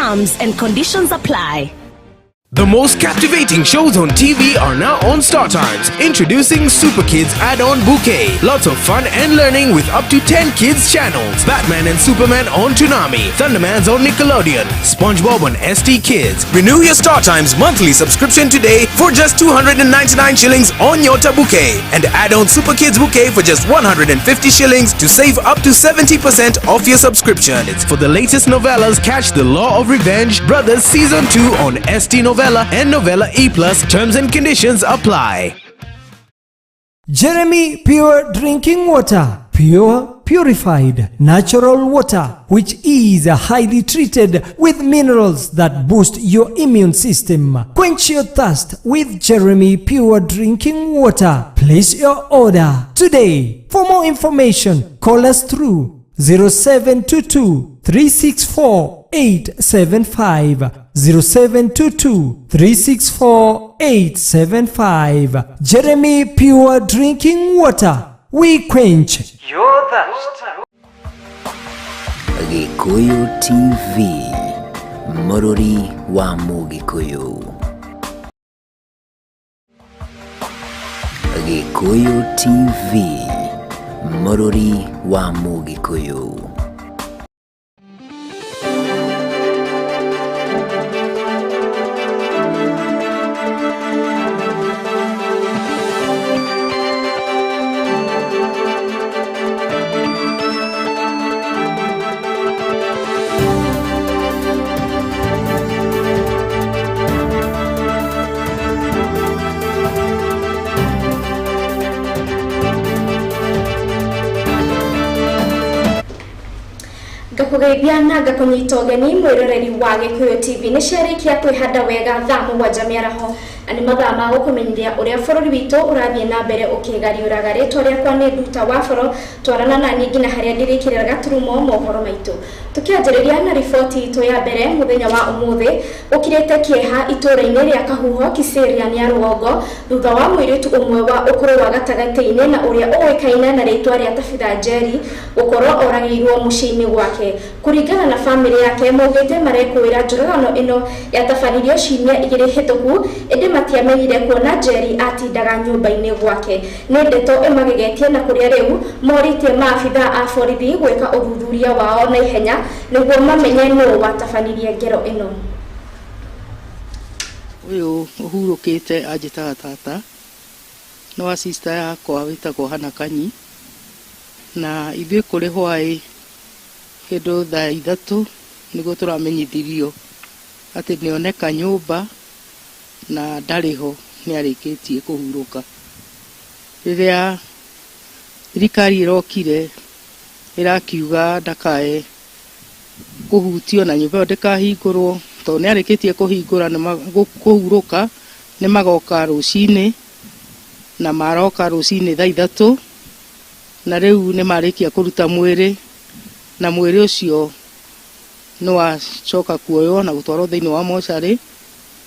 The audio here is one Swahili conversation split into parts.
Terms and conditions apply. The most captivating shows on TV are now on Star Times. Introducing Super Kids Add-on Bouquet. Lots of fun and learning with up to 10 kids channels. Batman and Superman on Toonami. Thunderman's on Nickelodeon. SpongeBob on ST Kids. Renew your Star Times monthly subscription today for just 299 shillings on your Bouquet. And add on Super Kids Bouquet for just 150 shillings to save up to 70% off your subscription. For the latest novellas, catch The Law of Revenge Brothers Season 2 on ST Novella and Novella E+. Terms and conditions apply. Jeremy Pure Drinking Water. Pure, purified, natural water, which is highly treated with minerals that boost your immune system. Quench your thirst with Jeremy Pure Drinking Water. Place your order today. For more information, call us through 0722 364 875 0722 364 875. Jeremy Pure Drinking Water. We quench your thirst. Gikuyu TV, Morori wa Mugikuyu. Gikuyu TV, Morori wa Mugikuyu. Gakugeithia gakunyita ugeni mwiroreri wa Gikuyu TV ni ciarikia kwihanda wega thaa 7 Miaraho ani mathaa ma gukumenyithia uria bururi witu urathie na mbere ukigariuraga ritwa riakwa ni Nduta wa Boro twarana na ningi na haria ndirikirira gaturumo mohoro maitu tukianjiriria na riboti itu ya mbere muthenya wa umuthi ukirete kieha itura-ini ria Kahuho Kiseria ni Rugongo thutha wa mwiritu umwe wa ukuru wa gatagati-ini na uria uikaine na ritwa ria Tabitha Njeri gukorwo oragirwo muciini gwake kuringana na family yake mugite marekwira njuragano ino yatabanirio ciumia igiri hituku indi matiamenyire kuona Njeri atindaga nyumba-ini gwake ni ndeto imagegetie na kuria riu moritie maabitha a borithi gwika uthuthuria wao na ihenya niguo mamenye no watabanirie ngero ino. Uyu uhurukite ajitaga tata no wa sister yakwa witagwo Hana Kanyi na ithuĩ kũrĩ hwaĩ kĩndũ thaa 3 nĩguo tũramenyithirio atĩ nĩoneka nyũmba na ndarĩ ho nĩarĩkĩtie kũhurũka. Rĩrĩa thirikari ĩrokire ĩrakiuga ndakae kũhutio na nyũmba ĩyo ndĩkahingũrwo tondũ nĩarĩkĩtie kũhingũra kũhurũka nĩ magoka rũcinĩ na maroka rũcinĩ thaa 3 na rĩu nĩ marĩkia kũruta mwĩrĩ na mwĩrĩ ũcio no wacoka kuoywo na gũtwarwo thĩinĩ wa mocarĩ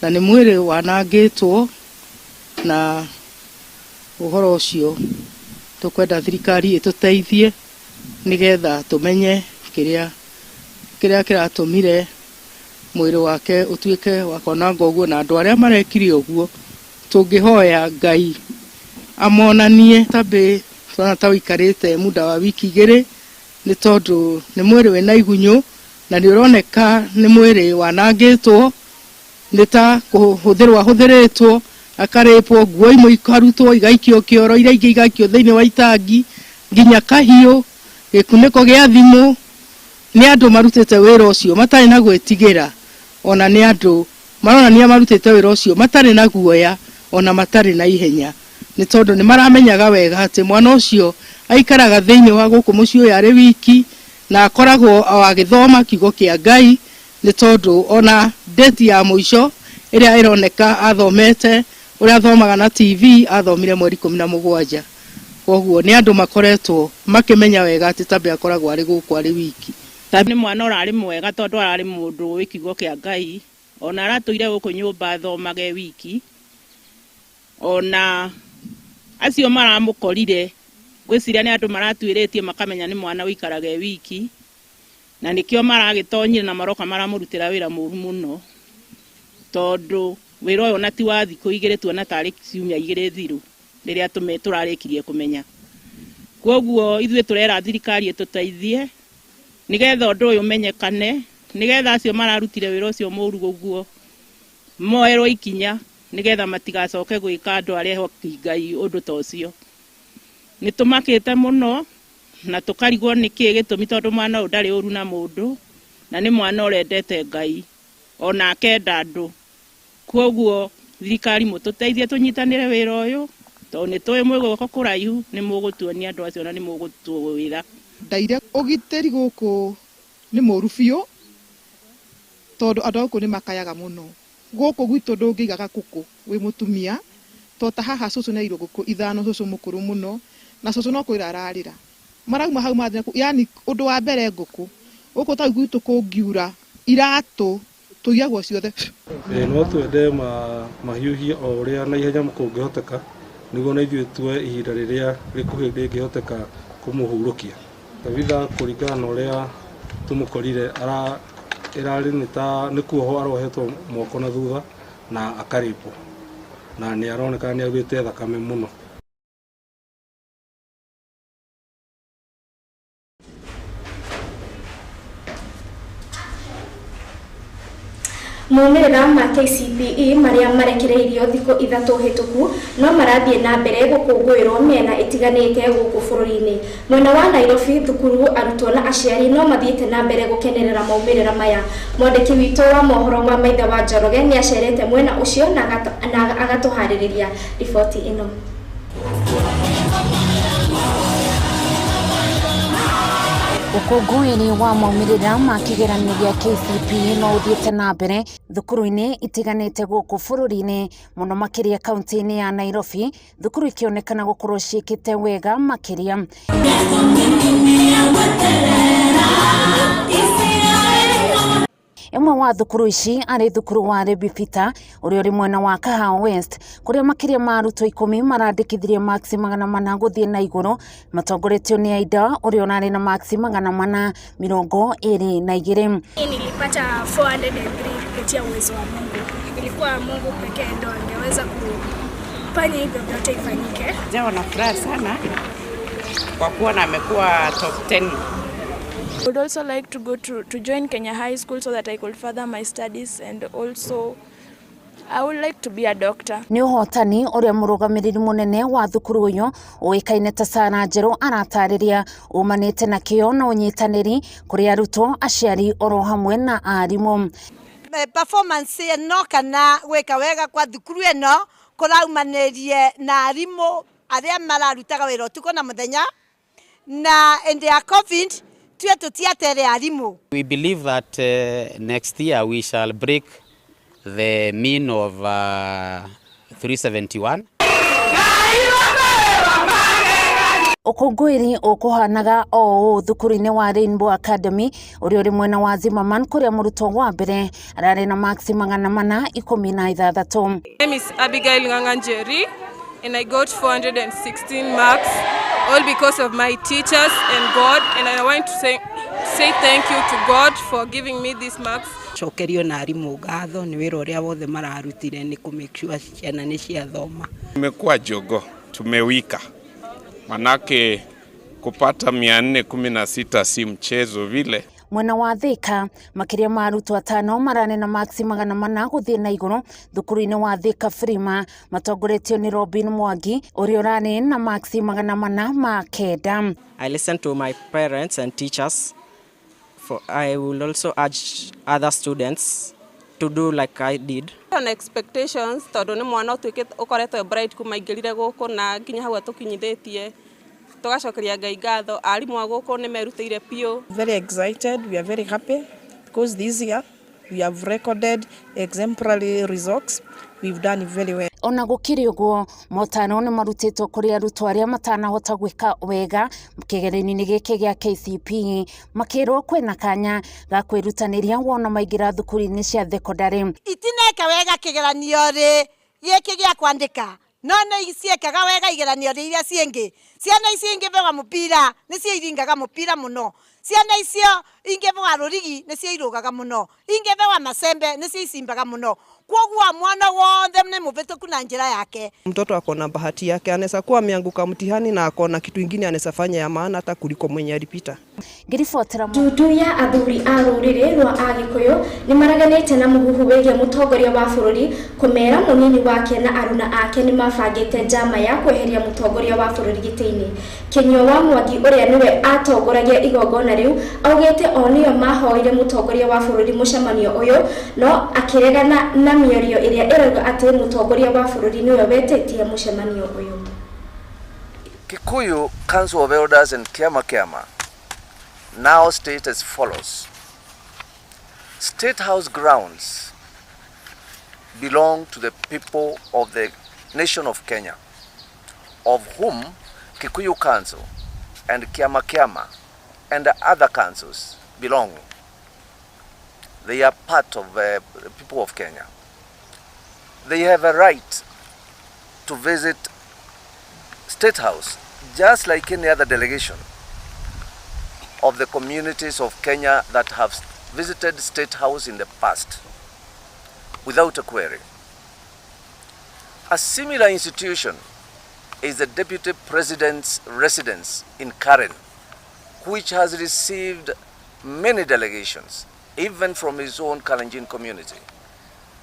na nĩ mwĩrĩ wanangĩtwo na ũhoro ũcio tũkwenda thirikari ĩtũteithie nĩgetha tũmenye kĩrĩa kĩratũmire mwĩrĩ wake ũtuĩke wa konanga ũguo na andũ arĩa marekire ũguo tũngĩhoya Ngai amonanie tabe twana tawikarĩte muda wa wiki igĩrĩ nĩ tondũ nĩ mwĩrĩ wĩna igunyũ na nĩ ũroneka nĩ mwĩrĩ wanangĩtwo nĩ ta hũthĩrĩtwo akarĩpwo nguo imwe ikarutwo igaikio kĩoro iria ingĩ igaikio thĩinĩ wa itangi nginya kahiũ gĩkunĩko gĩa thimũ nĩ andũ marutĩte wĩra ũcio matarĩ na gwĩtigĩra ona nĩ andũ maronania marutĩte wĩra ũcio matarĩ na guoya ona matarĩ na ihenya nĩ tondũ nĩ maramenyaga wega atĩ mwana ũcio aikaraga thĩinĩ wa gũkũ mũciĩ yarĩ wiki na akoragwo agĩthoma kiugo kĩa Ngai nĩ tondũ ona date ya mũico ĩrĩa ĩroneka athomete ũrĩa athomaga na TV athomire mweri 17 koguo nĩ andũ makoretwo makĩmenya wega atĩ tabe akoragwo arĩ gũkũ arĩ wiki tabe nĩ mwana ũrarĩ mwega tondũ ararĩ mũndũ wĩ kiugo kĩa Ngai ona aratũire gũkũ nyũmba athomage wiki ona acio maramũkorire gwĩciria nĩ andũ maratuĩrĩtie makamenya nĩ mwana wĩkarage wiki na nikio maragitonyire na maroka maramurutira wira muru muno tondu wira uyu na ti wa thiku igire tuona tari ciumia igire thiru riria turarikirie kumenya koguo ithuĩ turera thirikari ĩtũteithie nigetha ũndũ ũyũ menyekane nigetha acio mararutire wĩra ũcio mũru ũguo moerwo ikinya nigetha matigacoke gwĩka andũ arĩa ehoki Ngai ũndũ ta ũcio nĩtũmakĩte mũno na tũkarigwo nĩkĩ gĩtũmi tondũ mwana ũyũ ndarĩ ũru na mũndũ na nĩ mwana ũrendete Ngai ona akenda andũ koguo thirikari mũtũteithie tũnyitanĩre wĩra ũyũ tondũ nĩtũĩ mwĩgũka kũraihu nĩ mũgũtuonia andũ acio na nĩ mũgũtũwĩra ndaire ũgitĩri gũkũ nĩ mũru biũ tondũ andũ gũkũ nĩ makayaga mũno gũkũ gwitũ ndũngĩigaga ngũkũ wĩ mũtumia tota haha cũcũ nĩ ngũkũ ithano cũcũ mũkũrũ mũno na cũcũ no kwĩra ararĩra marauma hau mathina yani ũndũ wa mbere ngũkũ gũkũ ta gwitũ kũngiura iratũ tũiyagwo ciothe no twende mahiũhie o ũrĩa na ihenya kũngĩhoteka niguo na ithuĩ tue ihinda rĩrĩa rĩkuhĩ rĩngĩhoteka kũmũhurũkia tabitha kũringana na ũrĩa tũmũkorire ĩrarĩ nĩ kuoho arohetwo moko na thutha na akarĩpwo na nĩ aroneka nĩ augĩte thakame mũno Maumĩrĩra ma KCPE marĩa marekereirio thikũ ithatũ hĩtũku no marathiĩ na mbere gũkũngũĩrwo mĩena ĩtiganĩte gũkũ bũrũri-inĩ. Mwena wa Nairobi thukuru arutwo na aciari no mathiĩte na mbere gũkenerera maumĩrĩra maya. Mwandĩki witũ wa mohoro wa Maitha wa Njoroge nĩ acerete mwena ũcio na agatũharĩrĩria riboti ĩno. Ũkũngũĩri wa maumĩrĩra ma kĩgeranio gĩa KCPE no ũthiĩte na mbere thukuru-inĩ itiganĩte gũkũ bũrũri-inĩ mũno makĩria kaunti-inĩ ya Nairobi thukuru ikĩonekana gũkorwo ciĩkĩte wega makĩria. Ĩmwe wa thukuru ici arĩ thukuru wa Rebi Peter ũrĩa ũrĩ mwena wa Kahawa West kũrĩa makĩria ma arutwo 10 marandĩkithirie maksi 400 gũthiĩ na igũrũ matongoretio nĩ Aida ũrĩa ũrarĩ na maksi 422. Nilipata 403 kupitia uwezo wa Mungu. Ilikuwa Mungu pekee ndo angeweza kufanya hivyo vyote ifanyike. Jawa na furaha sana kwa kuwa na amekuwa top 10. I would also like to go to join Kenya High School so that I could further my studies and also I would like to be a doctor. Nĩ ũhotani ũrĩa mũrũgamĩrĩri mũnene wa thukuru ũyũ ũĩkaine ta Sara Njerũ aratarĩria umanĩte na kĩo na ũnyitanĩri kũrĩ arutwo aciari oro hamwe na arimũ. Performance ĩno kana gwĩka wega kwa thukuru ĩno kũraumanĩrie na arimũ arĩa mararutaga wĩra ũtukũ na mũthenya na in their COVID we believe that next year we shall break the mean of 371. Ũkũngũĩri ũkũhanaga o thukuru-inĩ wa Rainbow Academy ũrĩa ũrĩ mwena wa Zimmerman kũrĩa mũrutwo wa mbere ararĩ na maksi 416. My name is Abigail Nganganjeri and I got 416 marks. All because of my teachers and God, and I want to say thank you to God for giving me these marks. Cokerio na arimũ ngatho nĩ wĩra ũrĩa wothe mararutire nĩ ku make sure ciana nĩ ciathoma. Tumekuwa jogo, tumewika. Manake kupata 416 si mchezo vile. Mwena wa Thika makĩria ma arutwo 5 marane na maksi 400 gũthiĩ na igũrũ thukuru-inĩ wa Thika Frima matongoretio nĩ Robin Mwangi ũrĩa ũrarĩ na maksi 409. I listen to my parents and teachers. I will also urge other students to do like I did. On expectations tondũ nĩ mwana ũkoretwo bright kumaingĩrire gũkũ na nginya hau atukinyithĩtie tugacokeria Ngai ngatho arimũ a gũkũ nĩ merutĩire piũ. Very excited, we are very happy because this year we have recorded exemplary results. We've done very well. Ona gũkĩrĩ ũguo motano nĩ marutĩtwo kũrĩ arutwo arĩa matanahota gwĩka wega kĩgeranio-inĩ gĩkĩ gĩa KCPE makĩrwo kwĩna kanya ga kwĩrutanĩria wona maingĩra thukuru-inĩ cia thekondarĩ. Itineka wega kĩgeranio gĩkĩ gĩa kwandĩka no nĩ ciekaga wega igeranio iria ciĩngĩ. Ciana ici ingĩ bega mũbira nĩ ciĩringaga mũbira mũno. Ciana icio ingebewa rorigi nĩcio irugaga muno ingebewa macembe nĩcio icimbaga muno kwoguo mwana wothe nĩ mũbĩtũku na njĩra yake. Mtoto akona bahati yake, anaweza kuwa ameanguka mtihani na akona kitu kingine anaweza fanya ya maana hata kuliko mwenye alipita. Ndutu ya athuri a rũrĩrĩ rwa Agikuyu nĩ maraganĩte na mũhuhu wĩgiĩ mũtongoria wa bũrũri kũmera mũnini wake na aruna ake nĩ mabangĩte njama ya kweheria mũtongoria wa bũrũri gĩtĩ-inĩ. Kinyua wa Mwangi ũrĩa nĩwe atongoragia igongona rĩu augĩte o nĩo mahoire mũtongoria wa bũrũri mũcemanio ũyũ no akĩregana na mĩario ĩrĩa ĩrauga atĩ mũtongoria wa bũrũri nĩwe wetĩtie mũcemanio ũyũ. Gikuyu Council of Elders and Kiama now state as follows. State House grounds belong to the people of the nation of Kenya, of whom Gikuyu Council and Kiama and the other councils belong. They are part of the people of Kenya. They have a right to visit State House just like any other delegation of the communities of Kenya that have visited State House in the past without a query. A similar institution is the Deputy President's residence in Karen, which has received many delegations, even from his own Kalenjin community,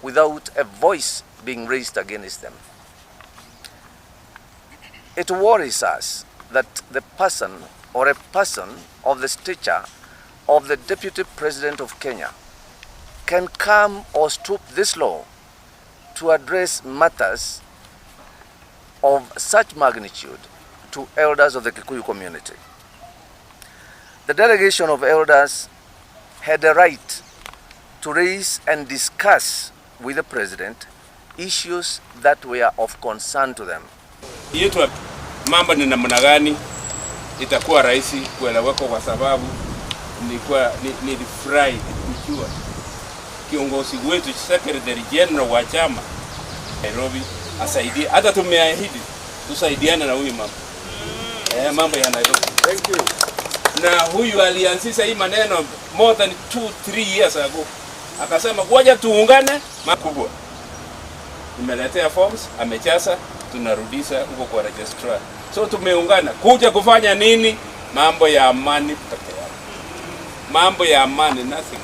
without a voice being raised against them. It worries us that the person or a person of the stature of the Deputy President of Kenya can come or stoop this low to address matters of such magnitude to elders of the Gikuyu community. The delegation of elders had a right to raise and discuss with the President issues that were of concern to them. Yetu mambo ni namna gani itakuwa rahisi kueleweka kwa sababu nilifurahi kujua kiongozi wetu Secretary General wa chama Nairobi asaidie, hata tumeahidi tusaidiane na huyu mama mambo ya Nairobi. Thank you. Na huyu alianzisha hii maneno more than 2-3 years ago, akasema ngoja tuungane makubwa. Nimeletea forms, amejaza, tunarudisha huko kwa registrar. So tumeungana kuja kufanya nini? Mambo ya amani pekee yake. Mambo ya amani, nothing.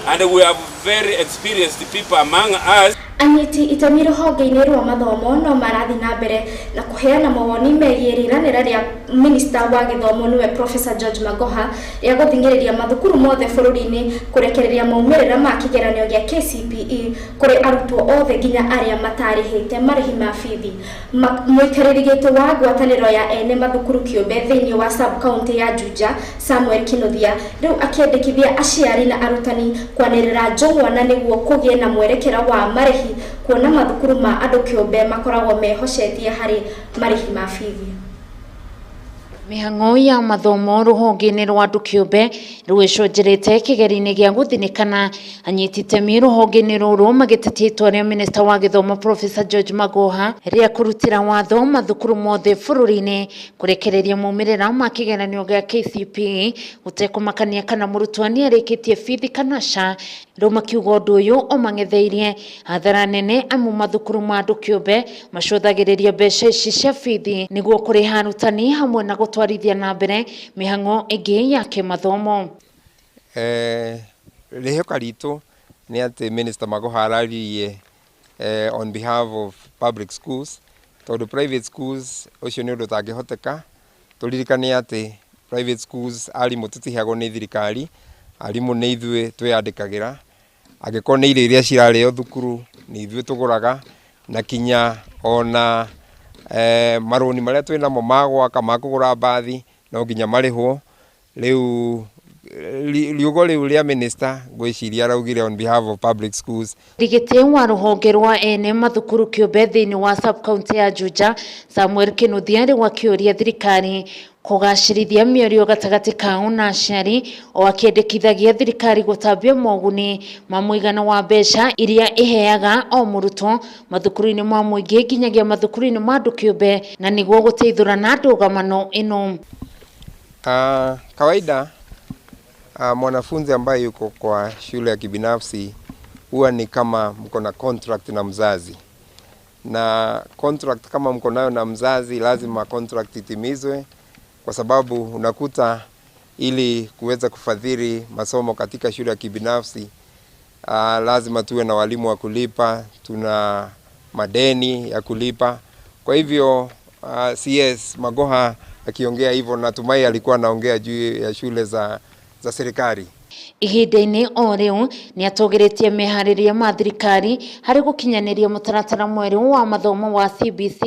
And we have very experienced people among us. Anyiti itemi rũhonge-inĩ rwa mathomo no marathi na mbere na kũheana mawoni megiĩ rĩranĩra rĩa Minister wa Gĩthomo nĩwe Professor George Magoha rĩa gũthingĩrĩria mathukuru mothe bũrũri-inĩ kũrekereria maumĩrĩra ma kĩgeranio gĩa KCPE kũrĩ arutwo othe nginya arĩa matarĩhĩte marĩhi ma bithi. Mũikarĩri gĩtĩ wa ngwatanĩro ya ene mathukuru kĩũmbe thĩinĩ wa sub-county ya Juja Samuel Kinuthia rĩu akĩendekithia aciari na arutani kwanĩrĩra njũng'wa nĩguo kũgĩe na mwerekera wa marĩhi kuona mathukuru ma andũ kĩũmbe makoragwo mehocetie harĩ marĩhi ma bithi. Mĩhang'o ya mathomo rũhonge-inĩ rwa andũ kĩũmbe rwĩcũnjĩrĩte kĩgeri-inĩ gĩa gũthinĩkana. Anyiti itemi rũhonge-inĩ rũrũ magĩtetia itua rĩa Minister wa Gĩthomo Professor George Magoha rĩa kũrutĩra watho mathukuru mothe bũrũri-inĩ kũrekereria maumĩrĩra ma kĩgeranio gĩa KCPE gũtekũmakania kana mũrutwo nĩ arĩkĩtie bithi kana ca. Rĩu makiuga ũndũ ũyũ ũmang'etheirie hathara nene amu mathukuru ma andũ kĩũmbe macũthagĩrĩria mbeca ici cia bithi nĩguo kũrĩha arutani hamwe na gũtwarithia na mbere mĩhang'o ĩngĩ ya kĩmathomo. Rĩhoka ritũ nĩ atĩ Minister Magoha araririe on behalf of public schools, tondũ private schools ũcio nĩ ũndũ ũtangĩhoteka. Tũririkane atĩ private schools arimũ tũtihagwo nĩ thirikari, arimũ nĩ ithuĩ twĩyandĩkagĩra, angĩkorwo nĩ irio iria cirarĩo thukuru nĩ ithuĩ tũgũraga, na kinya ona marũni marĩa twĩnamo ma gwaka ma kũgũra mbathi no nginya marĩhwo. Rĩu riugo rĩu rĩa minister ngwĩciria araugire on behalf of public schools. Rigĩtĩ wa rũhonge rwa ene mathukuru kĩũmbe thĩinĩ wa sub-county ya Juja Samuel Kinuthia rĩu akĩũria thirikari kũgacĩrithia mĩario gatagatĩ kao na aciari o akĩendekithagia thirikari gũtambia moguni ma mũigana wa mbeca iria ĩheaga o mũrutwo mathukuru-inĩ ma mũingĩ nginyagia mathukuru-inĩ ma andũ kĩũmbe na nĩguo gũteithũrana ndũgamano ĩno. Kawaida mwanafunzi ambaye yuko kwa shule ya kibinafsi huwa ni kama mko na contract na mzazi. Na contract kama mko nayo na mzazi, lazima contract itimizwe, kwa sababu unakuta ili kuweza kufadhili masomo katika shule ya kibinafsi lazima tuwe na walimu wa kulipa, tuna madeni ya kulipa. Kwa hivyo CS Magoha akiongea hivyo, natumai alikuwa anaongea juu ya shule za serikali. Ihinda-inĩ o rĩu nĩ atogeretie meharĩria ma thirikari harĩ gũkinyanĩria mũtaratara mwerũ wa mathomo wa CBC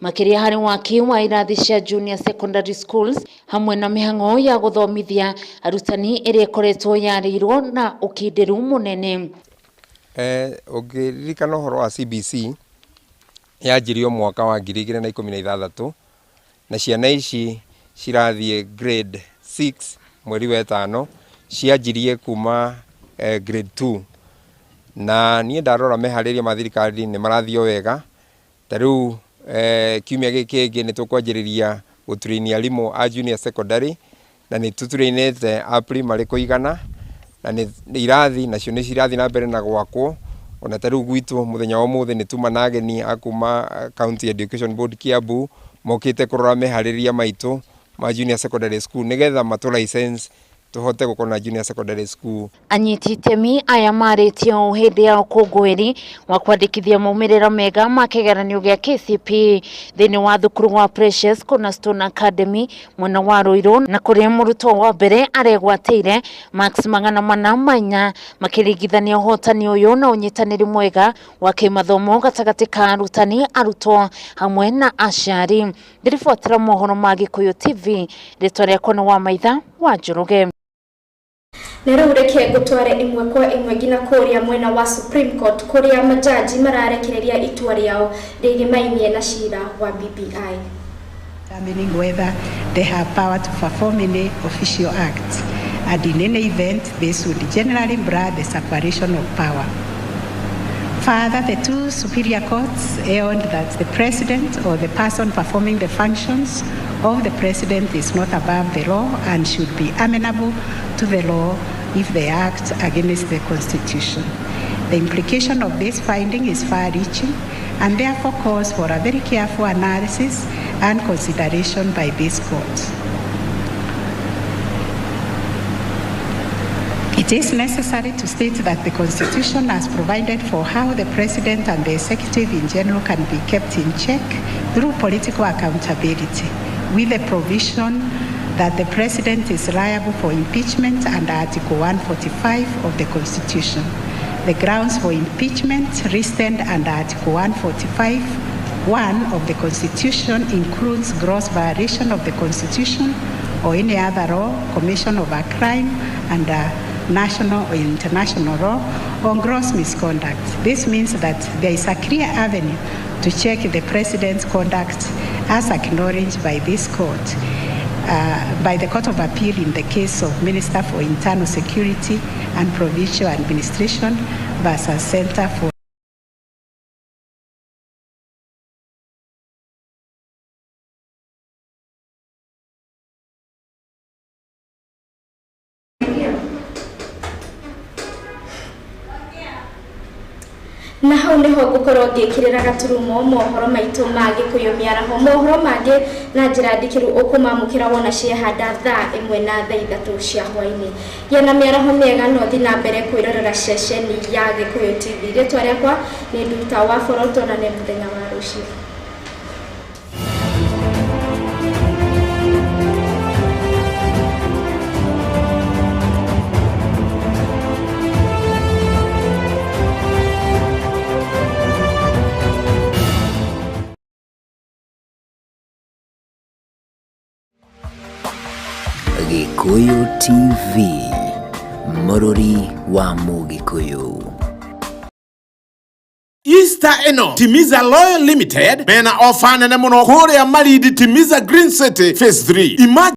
makĩria harĩ waki wa irathi cia junior secondary schools hamwe na mĩhang'o ya gũthomithia arutani ĩrĩa ĩkoretwo yarĩirwo na ũkindĩru mũnene. Ũngĩririkana ũhoro wa CBC yanjirio mwaka wa 2016 na ciana ici cirathiĩ grade 6 mweri wa 5 cianjirie kuma grade 2 na niĩ ndarora meharĩria ma thirikari nĩ marathio wega. Ta rĩu kiumia gĩkĩ kĩngĩ nĩ tũkwanjĩrĩria gũturania arimũ a junior secondary na nĩ tũturainĩte a primary kũigana na nĩ irathi nacio nĩ cirathiĩ na mbere na gwakwo. Ona ta rĩu gwitũ mũthenya wa ũmũthĩ nĩ tuma na ageni akuma County Education Board Kiambu mokĩte kũrora meharĩria maitũ ma junior secondary school nĩgetha matũ license tuhote gukona junior secondary school. Anyiti itemi aya marĩtie o hĩndĩ ya ũkũngũĩri wa kwandĩkithia maumĩrĩra mega ma kĩgeranio gĩa KCPE thĩinĩ wa thukuru wa Precious Cornerstone Academy mwena wa Ruiru, na kũrĩa mũrutwo wa mbere aregwatĩire Max 404 makĩringithania ũhotani ũyũ na ũnyitanĩri mwega wa kĩmathomo gatagatĩ ka arutani, arutwo hamwe na aciari. Ndĩribotera mohoro ma Gikuyu TV, rĩtwa rĩakwa nĩ wa Maitha wa Njoroge. Nero ureke gutware imwe kwa imwe ngina kuria mwena wa Supreme Court kuria majaji mararekereria itua riao rigimainie na cira wa BBI. Determining whether they have power to perform any official acts, and in any event this would generally bar the separation of power. Further, the two superior courts held that the president or the person performing the functions of the president is not above the law and should be amenable to the law if they act against the Constitution. The implication of this finding is far-reaching and therefore calls for a very careful analysis and consideration by this court. It is necessary to state that the Constitution has provided for how the President and the Executive in general can be kept in check through political accountability, with the provision that the President is liable for impeachment under Article 145 of the Constitution. The grounds for impeachment listed under Article 145(1) of the Constitution includes gross violation of the Constitution or any other law, commission of a crime under national or international law, or gross misconduct. This means that there is a clear avenue to check the President's conduct as acknowledged by this court, by the Court of Appeal in the case of Minister for Internal Security and Provincial Administration versus Center for na hau niho gukorwo ngikirira gaturumo mohoro maitu ma Gikuyu Miaraho. Mohoro mangi na njira ndikiru ukumamukira wona ciehanda thaa 1 na thaa 3 cia hwaini. Yana Miaraho mega no thi na mbere kwirorera ceceni ya Gikuyu TV. Ritwa riakwa ni Nduta wa Boro, tonane muthenya wa rucio. Gikuyu TV, Morori wa Mugikuyu. Easter eno Timiza Loyal Limited mena ofana na muno kore ya Maridi Timiza Green City Phase 3.